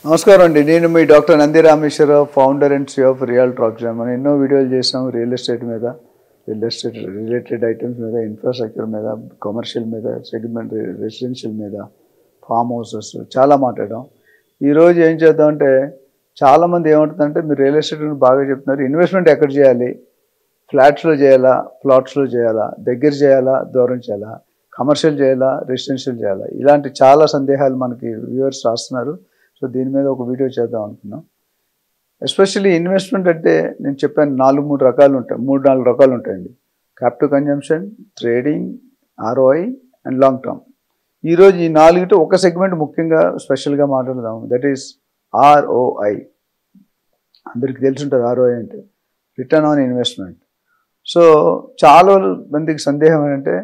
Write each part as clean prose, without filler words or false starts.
నమస్కారం అండి. నేను మీ doctor Nandi Rameshwar Rao, founder and CEO of real talks. మనం ఎన్నో వీడియోలు చేసాం రియల్ ఎస్టేట్ మీద, రియల్ ఎస్టేట్ రిలేటెడ్ ఐటమ్స్ మీద, ఇన్ఫ్రాస్ట్రక్చర్ మీద, కమర్షియల్ మీద, సెగ్మెంట్ రెసిడెన్షియల్ మీద, ఫామ్ హౌసెస్ చాలా మాట్లాడాం. ఈరోజు ఏం చేద్దామంటే, చాలామంది ఏమంటుందంటే మీరు రియల్ ఎస్టేట్ బాగా చెప్తున్నారు, ఇన్వెస్ట్మెంట్ ఎక్కడ చేయాలి, ఫ్లాట్స్లో చేయాలా, ప్లాట్స్లో చేయాలా, దగ్గర చేయాలా, దూరం చేయాలా, కమర్షియల్ చేయాలా, రెసిడెన్షియల్ చేయాలా, ఇలాంటి చాలా సందేహాలు మనకి వ్యూవర్స్ రాస్తున్నారు. సో దీని మీద ఒక వీడియో చేద్దాం అనుకున్నాం. ఎస్పెషల్లీ ఇన్వెస్ట్మెంట్ అంటే నేను చెప్పాను 4 రకాలు ఉంటాయి, 4 రకాలు ఉంటాయండి. Capital consumption, trading, ROI and long term. ఈరోజు ఈ 4 ఒక సెగ్మెంట్ ముఖ్యంగా స్పెషల్గా మాట్లాడదాం. That is ROI. అందరికీ తెలుసుంటుంది ROI అంటే రిటర్న్ ఆన్ ఇన్వెస్ట్మెంట్. సో చాలా మందికి సందేహం ఏంటంటే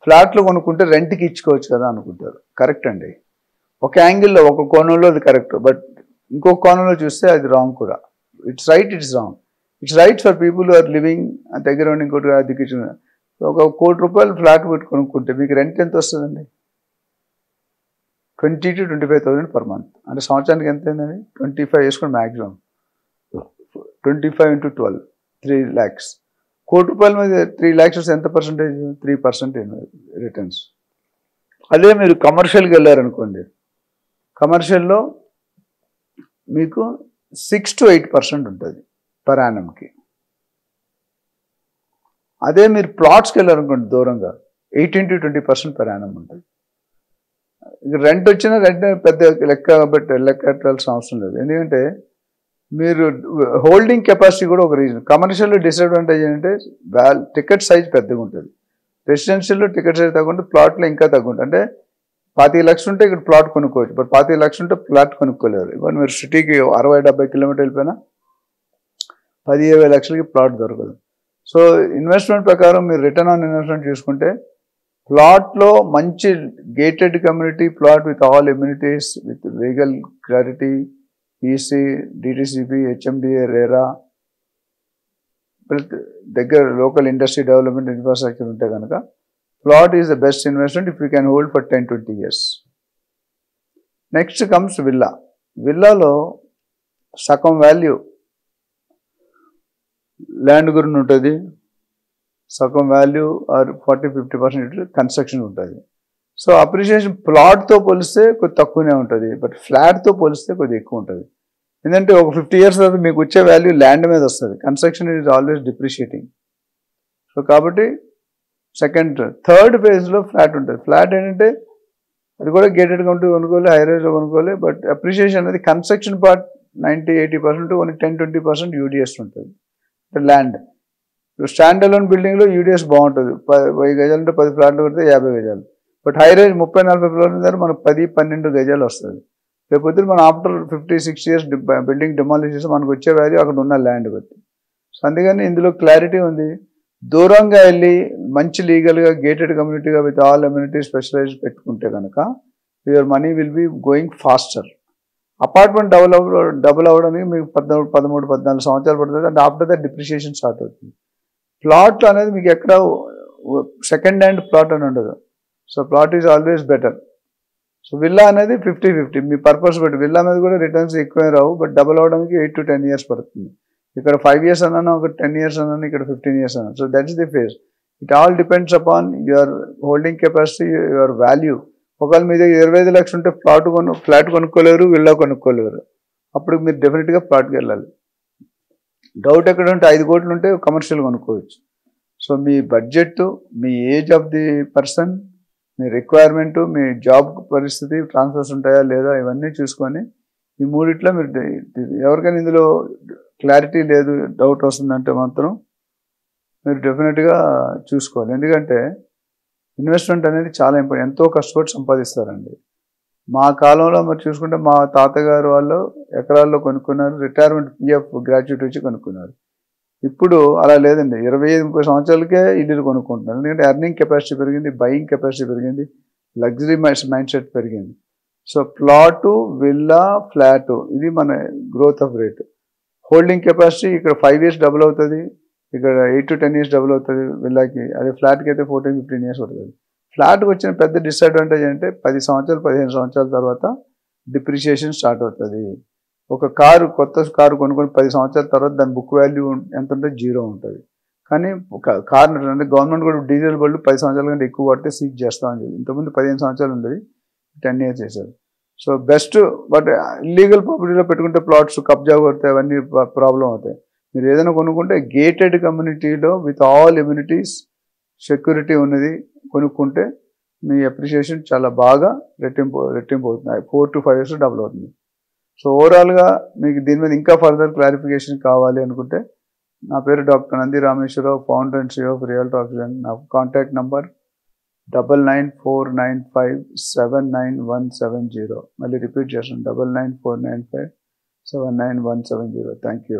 ఫ్లాట్లు కొనుక్కుంటే రెంట్కి ఇచ్చుకోవచ్చు కదా అనుకుంటారు. కరెక్ట్ అండి, ఒక యాంగిల్లో ఒక కోణంలో అది కరెక్ట్, బట్ ఇంకొక కోణంలో చూస్తే అది రాంగ్ కూడా. It's right, it's wrong. It's right for people are living దగ్గర ఉండి ఇంకోటి అద్దెకిచ్చిన ఒక ₹1,00,00,000 ఫ్లాట్ పెట్టి కొనుక్కుంటే మీకు రెంట్ ఎంత వస్తుందండి? 20,000 to 25,000 పర్ మంత్. అంటే సంవత్సరానికి ఎంత అయిందండి? 25 వేసుకుని మ్యాక్సిమం 25 into 12 3 lakhs. ₹1,00,00,000 మీద 3 lakhs ఎంత పర్సెంటేజ్? 3% రిటర్న్స్. అదే మీరు కమర్షియల్కి వెళ్ళారనుకోండి, కమర్షియల్లో మీకు 6 to 8% ఉంటుంది పర్ యానంకి. అదే మీరు ప్లాట్స్కి వెళ్ళారనుకోండి దూరంగా 18 to 20% పర్ యానం ఉంటుంది. రెంట్ వచ్చినా రెంట్ పెద్ద లెక్కట్టాల్సిన అవసరం లేదు. ఎందుకంటే మీరు హోల్డింగ్ కెపాసిటీ కూడా ఒక రీజన్. కమర్షియల్లో డిసడ్వాంటేజ్ ఏంటంటే టికెట్ సైజ్ పెద్దగా ఉంటుంది. రెసిడెన్షియల్లో టికెట్ సైజ్ తగ్గుంటే ప్లాట్లో ఇంకా తగ్గుంటుంది. అంటే 25 లక్షలు ఉంటే ఇక్కడ ప్లాట్ కొనుక్కోవచ్చు, బట్ 25 లక్షలు ఉంటే ప్లాట్ కొనుక్కోలేరు. ఇవాళ మీరు సిటీకి 60-70 కిలోమీటర్లు వెళ్ళిపోయినా 10-20 లక్షలకి ప్లాట్ దొరకదు. సో ఇన్వెస్ట్మెంట్ ప్రకారం మీరు రిటర్న్ ఆన్ ఇన్వెస్ట్మెంట్ చూసుకుంటే ప్లాట్లో మంచి gated community plot with all amenities, with legal clarity, EC, DTCP, HMDA, RERA, దగ్గర లోకల్ ఇండస్ట్రీ డెవలప్మెంట్ ఇన్ఫ్రాస్ట్రక్చర్ ఉంటే కనుక plot is the best investment if you can hold for 10-20 years. Next comes villa. విల్లాలో సగం value land గురించి ఉంటుంది, సగం value or 40-50% construction ఉంటుంది. So appreciation ప్లాట్తో పోలిస్తే కొద్ది తక్కువనే ఉంటుంది, బట్ ఫ్లాట్తో పోలిస్తే కొద్దిగా ఎక్కువ ఉంటుంది. ఎందుకంటే ఒక 50 years తర్వాత మీకు వచ్చే వాల్యూ ల్యాండ్ మీద వస్తుంది. Construction is always depreciating. So కాబట్టి థర్డ్ ఫేజ్లో ఫ్లాట్ ఉంటుంది. ఫ్లాట్ ఏంటంటే అది కూడా గేటెడ్ కమ్యూనిటీ కొనుక్కోవాలి, హై రైజ్లో కొనుక్కోవాలి, బట్ అప్రిషియేషన్ అనేది కన్స్ట్రక్షన్ పార్ట్ 90-80%, ఓన్లీ 10-20% UDS ఉంటుంది. ల్యాండ్ స్టాండ్ అలోన్ బిల్డింగ్లో UDS బాగుంటుంది. 10 గజాలు అంటే 10 ఫ్లాట్లు కొడితే 50 గజాలు. బట్ హై రైజ్ 30-40 ఫ్లోర్ల దగ్గర మనకు 10-12 గజాలు వస్తుంది. లేకపోతే మనం ఆఫ్టర్ 50-60 years బిల్డింగ్ డిమాలిష్ చేసి మనకు వచ్చే వాల్యూ అక్కడ ఉన్న ల్యాండ్ బట్టి. సో అందుకని ఇందులో క్లారిటీ ఉంది. దూరంగా వెళ్ళి మంచి లీగల్గా గేటెడ్ కమ్యూనిటీగా విత్ ఆల్ అమ్యూనిటీ స్పెషలైజ్ పెట్టుకుంటే కనుక your money will be going faster. Apartment double అవ్వడానికి మీకు 13-14 సంవత్సరాలు పడుతుంది. And after that depreciation start అవుతుంది. ప్లాట్ అనేది మీకు ఎక్కడ సెకండ్ హ్యాండ్ ప్లాట్ అని ఉండదు. So plot is always better. So villa అనేది 50-50 మీ పర్పస్ బట్టి. విల్లా మీద కూడా రిటర్న్స్ ఎక్కువే రావు, బట్ డబుల్ అవడానికి 8 to 10 years పడుతుంది. ఇక్కడ 5 years అన్నాను, ఒక 10 years అన్నాను, ఇక్కడ 15 years అన్నాను. So that is the phase. It all depends upon your holding capacity, your value. ఒకవేళ మీ దగ్గర 25 లక్షలు ఉంటే ఫ్లాట్ కొనుక్కోలేరు, విల్లా కొనుక్కోలేరు. అప్పుడు మీరు డెఫినెట్గా ప్లాట్కి వెళ్ళాలి. డౌట్ ఎక్కడ ఉంటే 5 కోట్లు ఉంటే కమర్షియల్ కొనుక్కోవచ్చు. So me budget, me age of the person, me requirement, me job పరిస్థితి, ట్రాన్స్ఫర్స్ ఉంటాయా లేదా, ఇవన్నీ చూసుకొని ఈ మూడిట్లో మీరు ఎవరికైనా ఇందులో క్లారిటీ లేదు, డౌట్ వస్తుందంటే మాత్రం మీరు డెఫినెట్గా చూసుకోవాలి. ఎందుకంటే ఇన్వెస్ట్మెంట్ అనేది చాలా ఇంపార్టెంట్. ఎంతో కష్టపడి సంపాదిస్తారండి. మా కాలంలో మరి చూసుకుంటే మా తాతగారు వాళ్ళు ఎకరాల్లో కొనుక్కున్నారు, రిటైర్మెంట్ PF గ్రాట్యుటీ వచ్చి కొనుక్కున్నారు. ఇప్పుడు అలా లేదండి. 25-30 సంవత్సరాలకే ఇల్లు కొనుక్కుంటున్నారు. ఎందుకంటే ఎర్నింగ్ కెపాసిటీ పెరిగింది, బయింగ్ కెపాసిటీ పెరిగింది, లగ్జరీ మైండ్ సెట్ పెరిగింది. సో ప్లాటు, విల్లా, ఫ్లాటు, ఇది మన growth of rate. Holding capacity ఇక్కడ 5 years డబుల్ అవుతుంది, ఇక్కడ 8 to 10 years డబుల్ అవుతుంది విల్లాకి. అదే ఫ్లాట్కి అయితే 14-15 years పడుతుంది. ఫ్లాట్కి వచ్చిన పెద్ద డిసడ్వాంటేజ్ అంటే 10 సంవత్సరాలు 15 సంవత్సరాల తర్వాత డిప్రిషియేషన్ స్టార్ట్ అవుతుంది. ఒక కారు, కొత్త కారు కొనుక్కొని 10 సంవత్సరాల తర్వాత దాని బుక్ వాల్యూ ఎంత ఉంటుంది? 0 ఉంటుంది. కానీ కార్ అంటే గవర్నమెంట్ కూడా డీజిల్ బళ్ళు 10 సంవత్సరాల కంటే ఎక్కువ పడితే సీజ్ చేస్తామని చెప్పి, ఇంతకుముందు 15 సంవత్సరాలు ఉండేది, 10 years చేశారు. So best. బట్ ఇల్లీగల్ ప్రాపర్టీలో పెట్టుకుంటే ప్లాట్స్ కబ్జా కొడితే అవన్నీ ప్రాబ్లం అవుతాయి. మీరు ఏదైనా కొనుక్కుంటే గేటెడ్ కమ్యూనిటీలో విత్ ఆల్ ఎమ్యూనిటీస్ సెక్యూరిటీ ఉన్నది కొనుక్కుంటే మీ అప్రిషియేషన్ చాలా బాగా రెట్టింపు అవుతుంది. 4 to 5 years డబుల్ అవుతుంది. సో ఓవరాల్గా మీకు దీని మీద ఇంకా ఫర్దర్ క్లారిఫికేషన్ కావాలి అనుకుంటే, నా పేరు doctor Nandi Rameshwar Rao, founder and CEO of realty oxygen. నా కాంటాక్ట్ నంబర్ 9949579170. మళ్ళీ రిపీట్ చేస్తాను, 9949579170. Thank you.